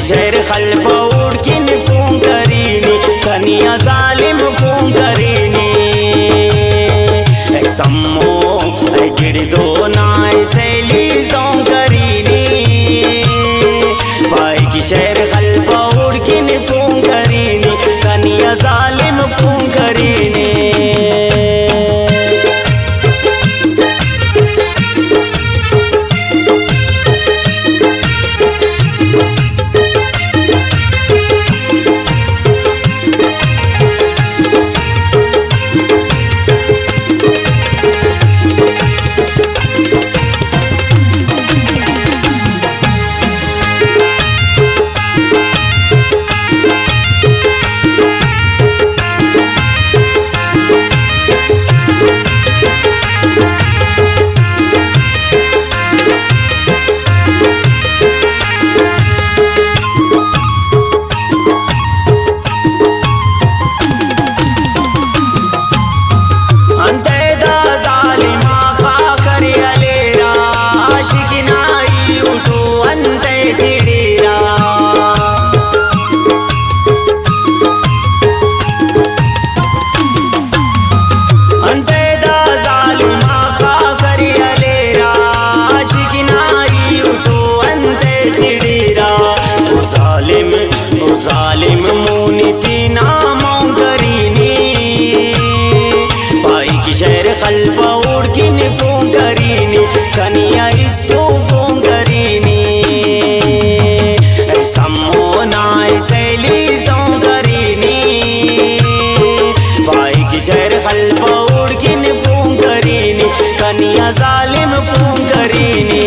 शहर खल्प उड़किन फूं करीनी कनिया जालिम फूं करीनी सम्मो गिरदो नाय सैलीज दो करीनी पाई की शहर खल्प उड़किन फूं करीनी कनिया जालिम फूं करीनी जालिम मुनीति नामों करीनी पाई की शहर खल्प उड़किन फूं करीनी कनिया इसको फूं करीनी सम्मो नाय सैलीज दो करीनी पाई की शहर खल्प उड़किन फूं करीनी कनिया जालिम फूं करीनी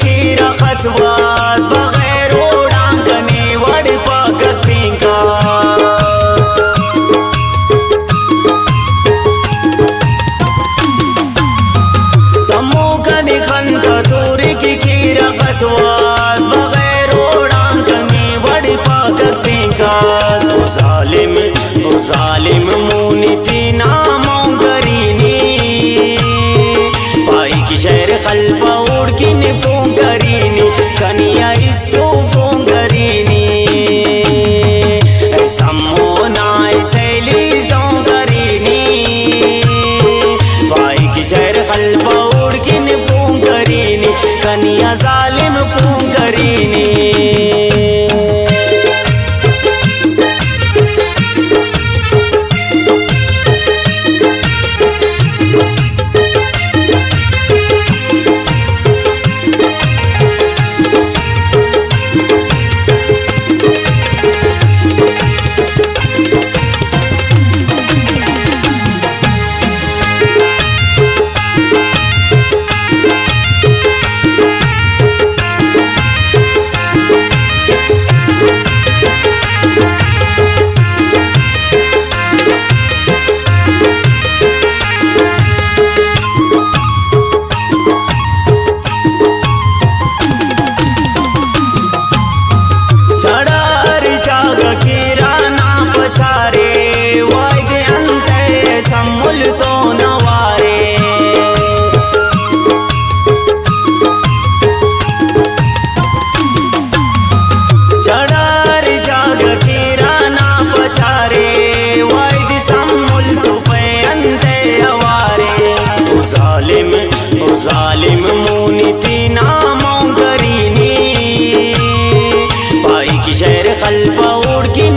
कीरा खसवास बगैर उड़ांकने वड़ पाकत पिंका समूह निखंत दूर की कीरा खसवास बगैर उड़ांकने वड़ पाकत पिंका जालिम मुनीति नामों करीनी पाई की शहर खल्प उड़किन फूं करीनी कनिया इसको फूं करीनी सम्मो नाय सैलीज दो करीनी पाई की शहर खल्प उड़किन फूं करीनी कनिया जालिम फूं करीनी जालिम मुनीति नामों करीनी पाई की शहर खल्प उड़की